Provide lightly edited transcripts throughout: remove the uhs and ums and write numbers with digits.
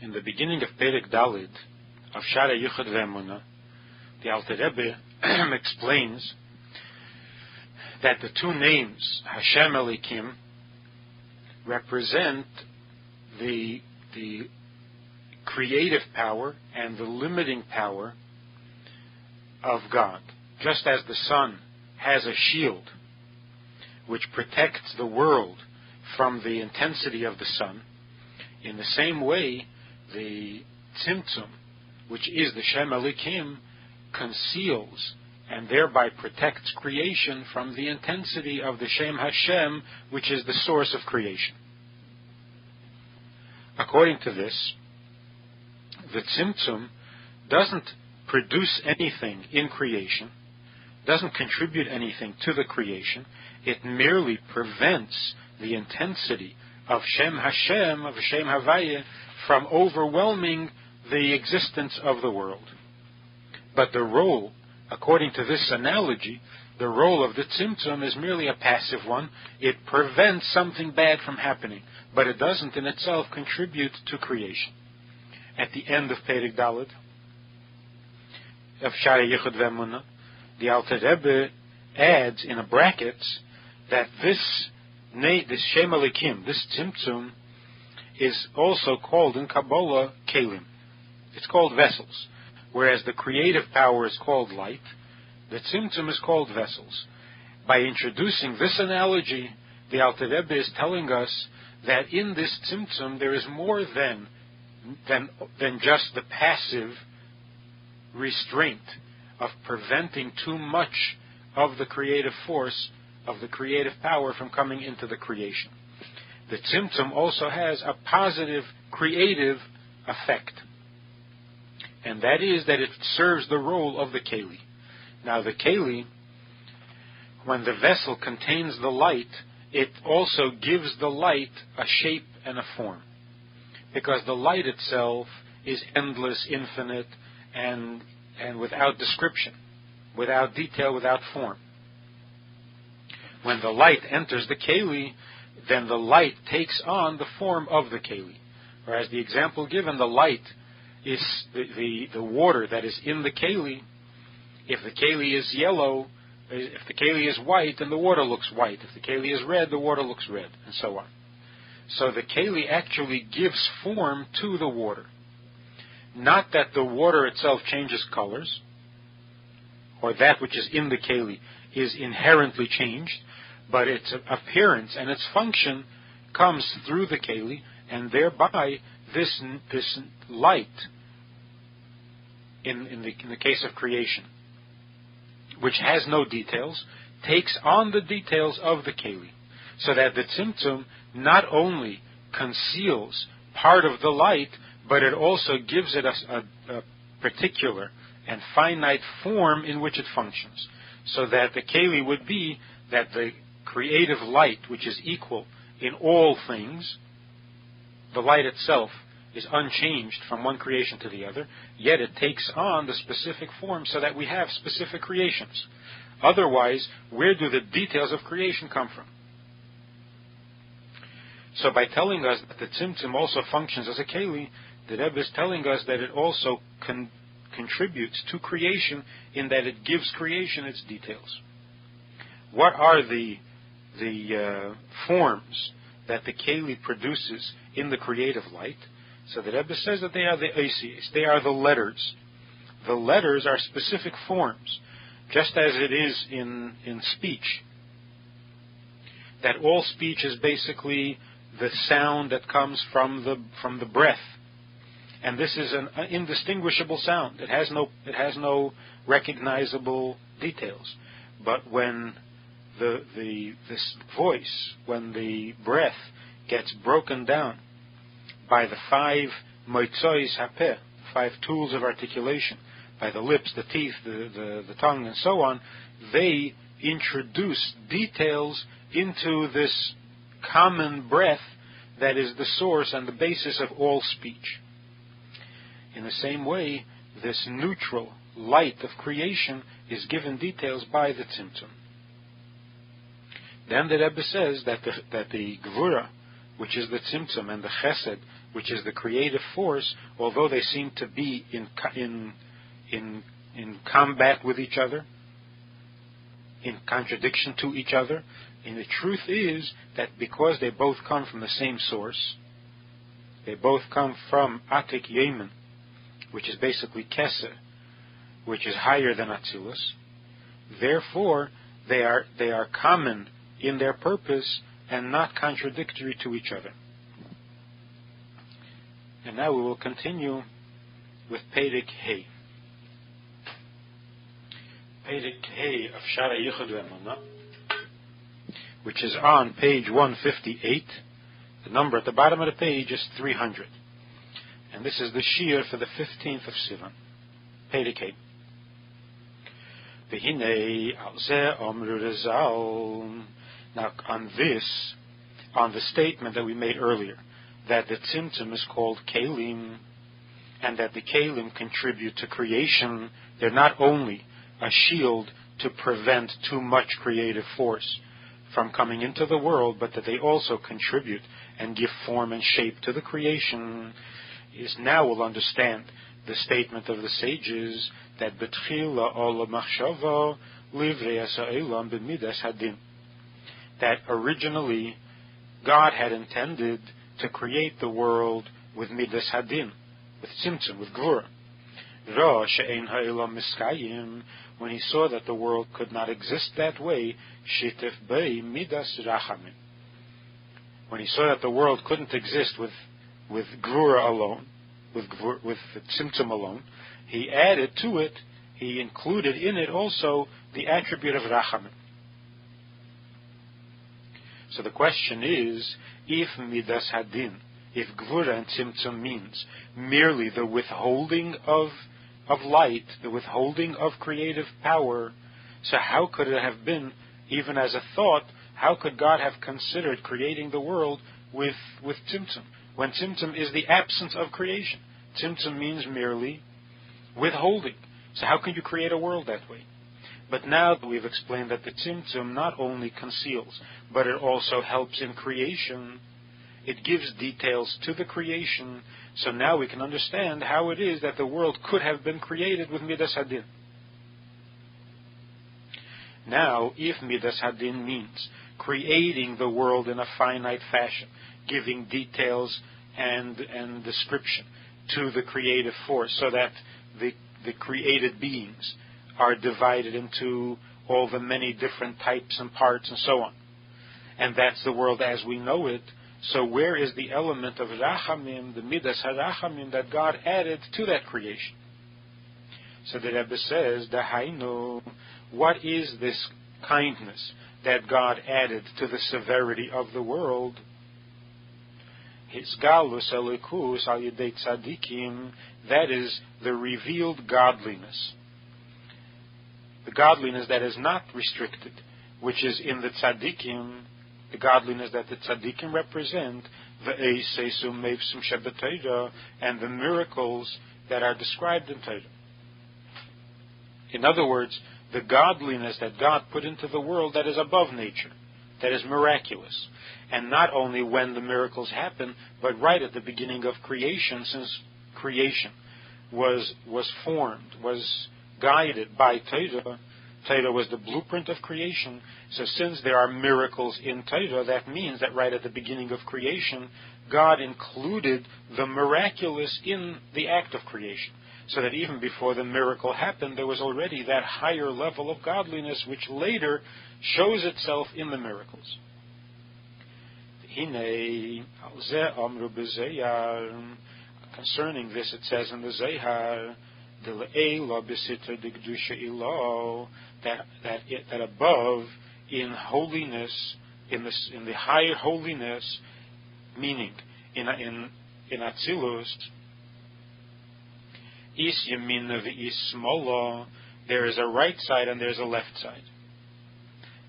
In the beginning of Perek Dalid of Shara Yichud Ve'emunah, the Alter Rebbe explains that the two names Hashem Elikim represent the creative power and the limiting power of God. Just as the sun has a shield which protects the world from the intensity of the sun, in the same way the Tzimtzum, which is the Shem Elikim, conceals and thereby protects creation from the intensity of the Shem Hashem, which is the source of creation. According to this, the Tzimtzum doesn't produce anything in creation, doesn't contribute anything to the creation. It merely prevents the intensity of Shem Hashem, of Shem Havaya, from overwhelming the existence of the world. But the role, according to this analogy, the role of the Tzimtzum is merely a passive one. It prevents something bad from happening, but it doesn't in itself contribute to creation. At the end of Perek Daled of Shara Yichud Ve'emunah, the Alter Rebbe adds in a brackets that this Shem Elikim, this Tzimtzum, is also called in Kabbalah Kelim. It's called vessels. Whereas the creative power is called light, the Tzimtzum is called vessels. By introducing this analogy, the Alter Rebbe is telling us that in this Tzimtzum there is more than just the passive restraint of preventing too much of the creative force, of the creative power from coming into the creation. The Tzimtzum also has a positive creative effect, and that is that it serves the role of the Keli. Now the Keli, when the vessel contains the light, it also gives the light a shape and a form, because the light itself is endless, infinite, and without description, without detail, without form. When the light enters the Keli, then the light takes on the form of the Keli. Whereas the example given, the light is the water that is in the Keli. If the Keli is yellow, if the Keli is white, then the water looks white. If the Keli is red, the water looks red, and so on. So the Keli actually gives form to the water. Not that the water itself changes colors, or that which is in the Keli is inherently changed, but its appearance and its function comes through the Keli, and thereby this light, in the case of creation, which has no details, takes on the details of the Keli, so that the Tzimtzum not only conceals part of the light, but it also gives it a particular and finite form in which it functions, so that the Keli would be that the creative light, which is equal in all things, the light itself is unchanged from one creation to the other, yet it takes on the specific form so that we have specific creations. Otherwise, where do the details of creation come from? So by telling us that the Tzimtzum also functions as a Keli, the Rebbe is telling us that it also contributes to creation in that it gives creation its details. What are the forms that the Keli produces in the creative light? So the Rebbe says that they are the Eisies, they are the letters. The letters are specific forms, just as it is in speech. That all speech is basically the sound that comes from the breath. And this is an indistinguishable sound. It has no recognizable details. But when this voice, when the breath gets broken down by the 5 moitzois hapeh, 5 tools of articulation, by the lips, the teeth, the tongue, and so on, they introduce details into this common breath that is the source and the basis of all speech. In the same way, this neutral light of creation is given details by the Tzimtzum. Then the Rebbe says that the Gvura, which is the Tzimtzum, and the Chesed, which is the creative force, although they seem to be in combat with each other, in contradiction to each other, and the truth is that because they both come from the same source, they both come from Atik Yemen, which is basically Keser, which is higher than Atzilus. Therefore, they are common in their purpose and not contradictory to each other. And now we will continue with Perek Hey. Perek Hey of Shara Yichud Emunah, which is on page 158. The number at the bottom of the page is 300. And this is the Shir for the 15th of Sivan. Perek Hey. V'hinei al zeh omru rezal. Now on the statement that we made earlier, that the Tzimtzum is called Kelim, and that the Kelim contribute to creation, they're not only a shield to prevent too much creative force from coming into the world, but that they also contribute and give form and shape to the creation. Is now we'll understand the statement of the sages that B'tchila ola machshava livrei ha'olam b'midas hadin, that originally God had intended to create the world with midas hadin, with tzimtzum, with gvura. Ra she'ein ha'olam miskayim, when he saw that the world could not exist that way, shitef bei midas rachamim. When he saw that the world couldn't exist with gvura alone, with tzimtzum alone, he added to it, he included in it also the attribute of rachamim. So the question is, if midas hadin, if gvura and tzimtzum means merely the withholding of light, the withholding of creative power, so how could it have been, even as a thought, how could God have considered creating the world with tzimtzum, when tzimtzum is the absence of creation? Tzimtzum means merely withholding. So how can you create a world that way? But now that we've explained that the tzimtzum not only conceals, but it also helps in creation, it gives details to the creation, so now we can understand how it is that the world could have been created with midas hadin. Now, if midas hadin means creating the world in a finite fashion, giving details and description to the creative force, so that the created beings are divided into all the many different types and parts and so on, and that's the world as we know it, so where is the element of rachamim, the midas harachamim, that God added to that creation? So the Rebbe says, Dahainu, what is this kindness that God added to the severity of the world? His galus elikus al yedei tzadikim, that is the revealed godliness. The godliness that is not restricted, which is in the tzadikim, the godliness that the tzaddikim represent, and the miracles that are described in Torah. In other words, the godliness that God put into the world that is above nature, that is miraculous. And not only when the miracles happen, but right at the beginning of creation, since creation was formed, was guided by Torah. Torah was the blueprint of creation. So since there are miracles in Torah, that means that right at the beginning of creation, God included the miraculous in the act of creation. So that even before the miracle happened, there was already that higher level of godliness which later shows itself in the miracles. Concerning this, it says in the Zehar, that above, in holiness, in the higher holiness, meaning in Atzilus, is Yemina v'is Smola, there is a right side and there is a left side.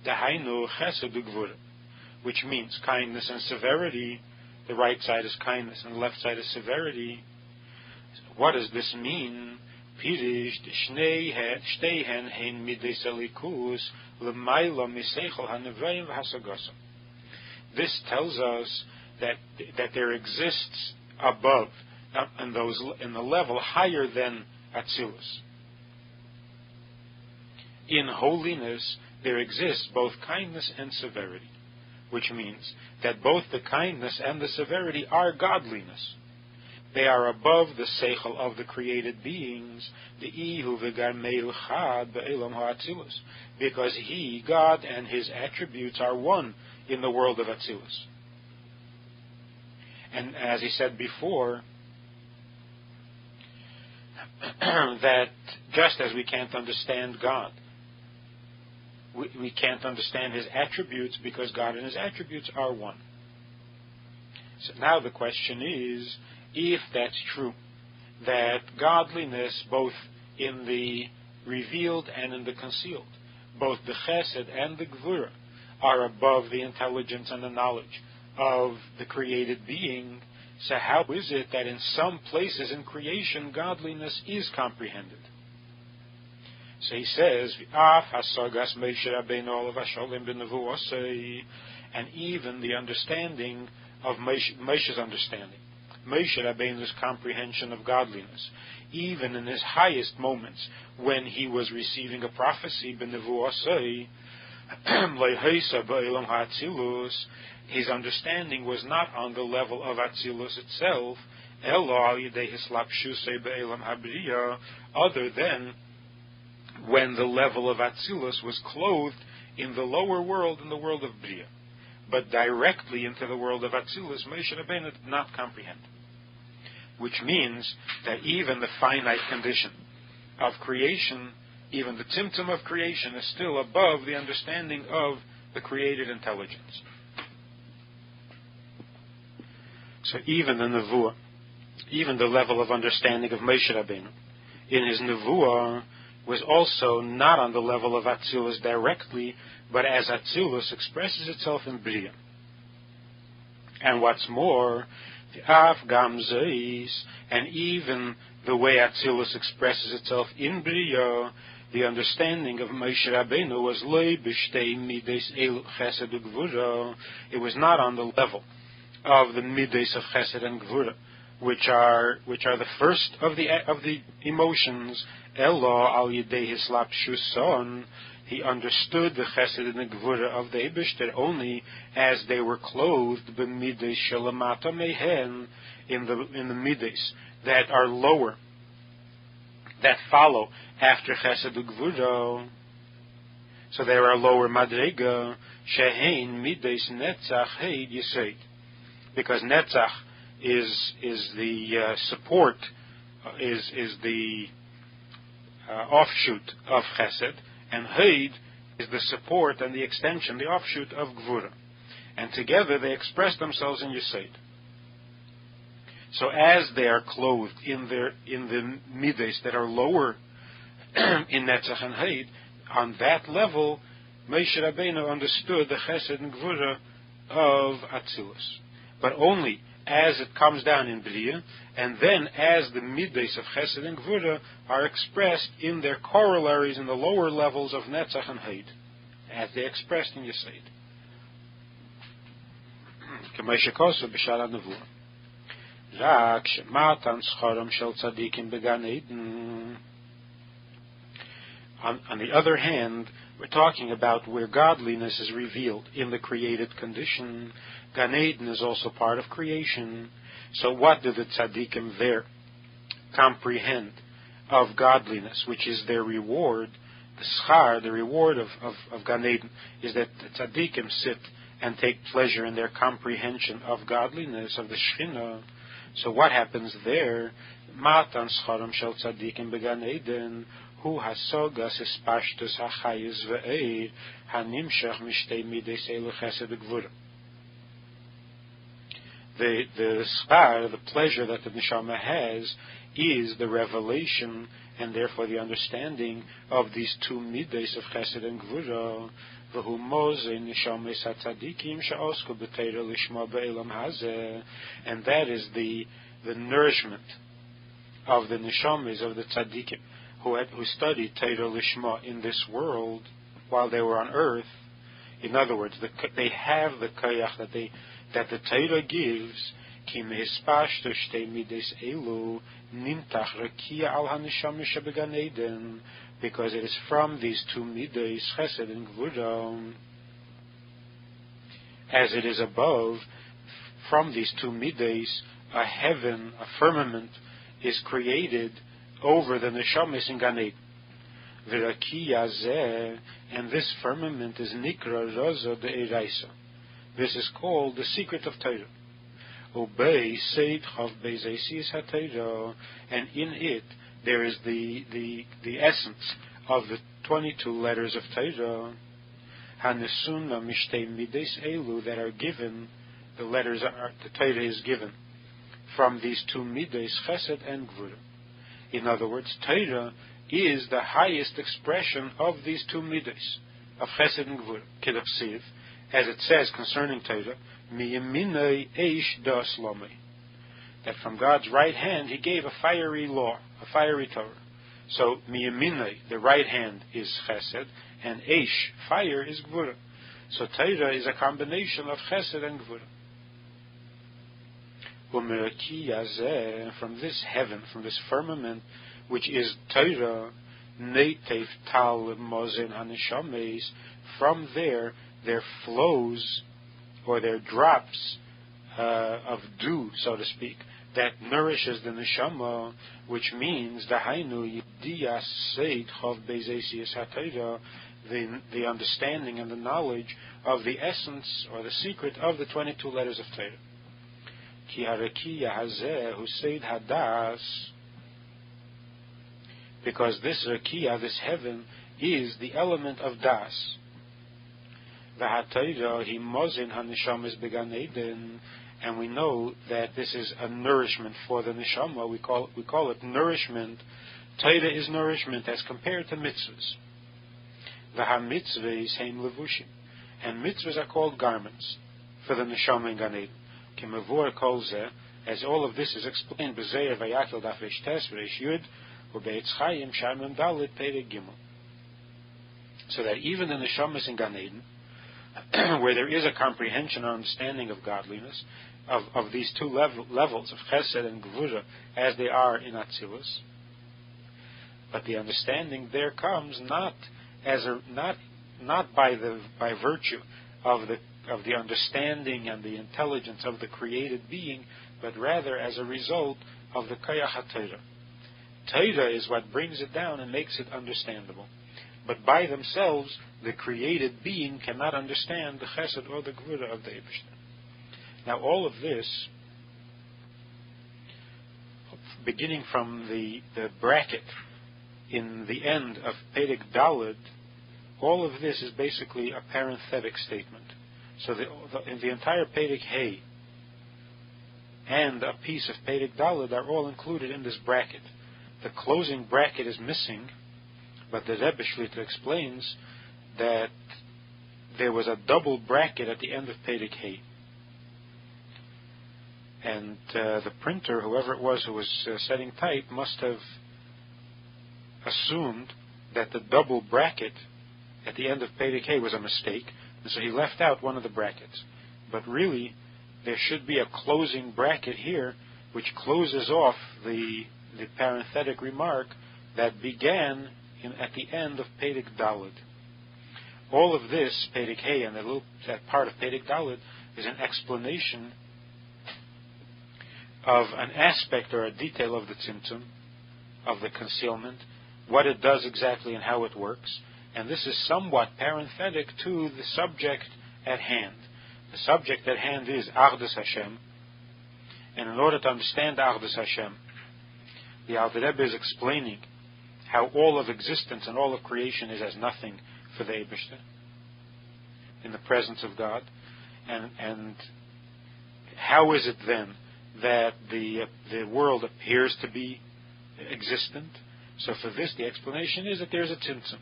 Dahainu chesed u'gvura, which means kindness and severity. The right side is kindness and the left side is severity. What does this mean? Pirish shteihen hein mides elikus l'mayla miseichel hanevayim v'hasagasa. This tells us that there exists above, in the level higher than Atzilus. In holiness, there exists both kindness and severity, which means that both the kindness and the severity are godliness. They are above the seichel of the created beings, the ihu v'garmeu chad be'elam ha'atzilus, because He, God, and His attributes are one in the world of Atzilus. And as he said before, that just as we can't understand God, we can't understand His attributes because God and His attributes are one. So now the question is, if that's true, that godliness both in the revealed and in the concealed, both the chesed and the gvura, are above the intelligence and the knowledge of the created being, so how is it that in some places in creation godliness is comprehended? So he says, and even the understanding of Moshe's understanding, Moshe Rabbeinu's comprehension of godliness, even in his highest moments when he was receiving a prophecy, his understanding was not on the level of Atzilus itself, other than when the level of Atzilus was clothed in the lower world, in the world of Bria. But directly into the world of Atzilus, Moshe Rabbeinu did not comprehend. Which means that even the finite condition of creation, even the tzimtzum of creation, is still above the understanding of the created intelligence. So even the nevuah, even the level of understanding of Moshe Rabbeinu, in his nevuah, was also not on the level of Atzilus directly, but as Atzilus expresses itself in Bria. And what's more, the Af Gam Zeis, and even the way Atzilus expresses itself in Bria, the understanding of Moshe Rabbeinu was Lei B'shtei Mides Elu Chesed U'Gvura. It was not on the level of the Mides of Chesed and Gvura, which are the first of the emotions. Elo al Yidei Hislapshus Son. He understood the Chesed and the Gvura of the Eibishter only as they were clothed b'mides shelamata mehen, in the mides that are lower, that follow after Chesed and Gvura. So there are lower madrega shehein mides netzach heid yesed, because netzach is the support, is the offshoot of Chesed, and Heid is the support and the extension, the offshoot of Gvura. And together they express themselves in Yesed. So as they are clothed in the mides that are lower in Netzach and Heid, on that level, Moshe Rabbeinu understood the Chesed and Gvura of Atzilus. But only as it comes down in Bria, and then as the midas of Chesed and Gvura are expressed in their corollaries in the lower levels of Netzach and Heid, as they expressed in Yesed. K'meishekosu b'shara nevuah. Rak shematan schoram shel tzadikim began Eden. On the other hand, we're talking about where godliness is revealed in the created condition. Gan Eden is also part of creation. So what do the tzaddikim there comprehend of godliness, which is their reward? The schar, the reward of Gan Eden, is that the tzaddikim sit and take pleasure in their comprehension of godliness, of the Shekhinah. So what happens there? Matan scharam shel tzaddikim began Eden. Hu hasogas espashtus hachayis ve'eir hanimshach mishtei mides elu chesed gvura. The schar, the pleasure that the neshama has, is the revelation and therefore the understanding of these two midas of chesed and gvura. V'hu mozei neshames hatzadikim she'osku b'teira lishma be'elam hazeh, and that is the nourishment of the neshames of the tzadikim who studied Teira Lishma in this world while they were on earth. In other words, they have the koyach that the Torah gives Ki mehispashto shtei mides elu nimtach rakia al haneshama shebegan Eden, because it is from these two mides, chesed and gvura, as it is above, from these two mides, a heaven, a firmament, is created over the neshamis in Gan Eden. V'rakia zeh, and this firmament is nikra roza de'eraisa. This is called the secret of Torah. Ubei seid chav bezesis haTorah, and in it there is the essence of the 22 letters of Torah. Hanesuna mishtei mides elu, that are given. The letters are, the Torah is given from these two mides, chesed and gvura. In other words, Torah is the highest expression of these two midas, of chesed and gvura. Kedapsiv, as it says concerning Torah, miyaminei eish das lomei, that from God's right hand He gave a fiery law, a fiery Torah. So miyaminei, the right hand, is chesed, and eish, fire, is gvura. So Torah is a combination of chesed and gvura. From this heaven, from this firmament, which is Torah, neitev tal mozen haneshames, from there flows, or there drops of dew, so to speak, that nourishes the neshama, which means the hainu yidiyas seid chav bezesias haTorah, the understanding and the knowledge of the essence or the secret of the 22 letters of Torah. Ki harakiya hazeh huseid hadas, because this rakiya, this heaven, is the element of das. V'haTorah hi mozin haneshamas began Eden, and we know that this is a nourishment for the neshama. We call it nourishment. Torah is nourishment as compared to mitzvahs. V'hamitzvahs heim levushim, and mitzvahs are called garments for the neshama in Gan Eden. Kimavur kol zeh, as all of this is explained, b'zeir v'yakel daf resh tes v'resh yud u'beitz chayim shamim dalit perek gimel. So that even in the neshamas in Gan Eden, where there is a comprehension or understanding of godliness, of these two levels of chesed and gvura, as they are in Atzilus, but the understanding there comes not by virtue of the understanding and the intelligence of the created being, but rather as a result of the koyach haTorah. Torah is what brings it down and makes it understandable. But by themselves, the created being cannot understand the chesed or the gvura of the Eibishter. Now all of this, beginning from the bracket in the end of Perek Daled, all of this is basically a parenthetic statement. So the entire Perek Hey and a piece of Perek Daled are all included in this bracket. The closing bracket is missing, but the Rebbe Shlita explains that there was a double bracket at the end of Perek Hey. And the printer, whoever it was who was setting type, must have assumed that the double bracket at the end of Perek Hey was a mistake, and so he left out one of the brackets. But really, there should be a closing bracket here, which closes off the parenthetic remark that began at the end of Perek Daled. All of this, Perek Hey, and that part of Perek Daled, is an explanation of an aspect or a detail of the tzimtzum, of the concealment, what it does exactly and how it works. And this is somewhat parenthetic to the subject at hand. The subject at hand is Achdus Hashem. And in order to understand Achdus Hashem, the Alter Rebbe is explaining how all of existence and all of creation is as nothing for the Eibishter in the presence of God. And how is it then that the world appears to be existent? So for this, the explanation is that there's a tzimtzum.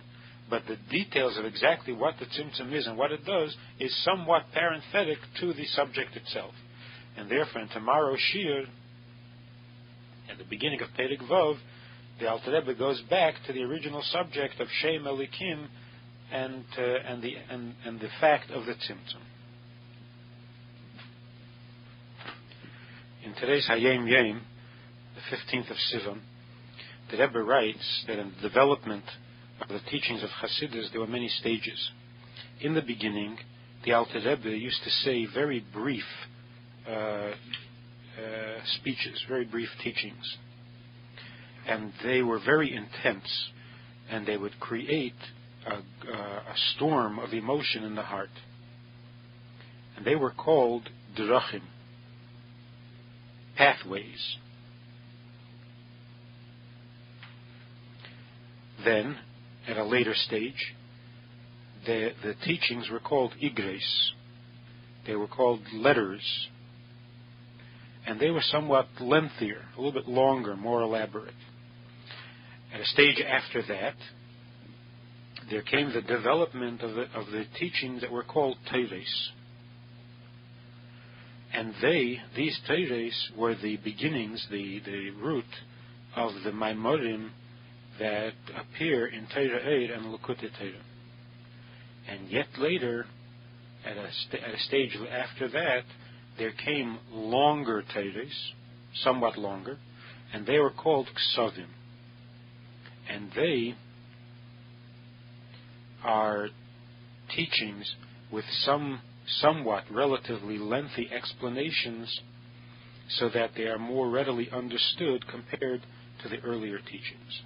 But the details of exactly what the tzimtzum is and what it does is somewhat parenthetic to the subject itself. And therefore, in tomorrow's Shir, at the beginning of Perek Vav, the Alter Rebbe goes back to the original subject of Shem Elikim and the fact of the tzimtzum. In today's Hayom Yom, the 15th of Sivan, the Rebbe writes that in the development of the teachings of Hasidus, there were many stages. In the beginning, the Alter Rebbe used to say very brief speeches, very brief teachings. And they were very intense, and they would create a storm of emotion in the heart. And they were called drachim, pathways. Then, at a later stage, the teachings were called igres. They were called letters. And they were somewhat lengthier, a little bit longer, more elaborate. At a stage after that, there came the development of the teachings that were called teires. And these teires were the beginnings, the root of the Maimorim that appear in Torah Eid and Likutei Torah. And yet later, at a stage after that, there came longer teires, somewhat longer, and they were called ksavim. And they are teachings with somewhat relatively lengthy explanations, so that they are more readily understood compared to the earlier teachings.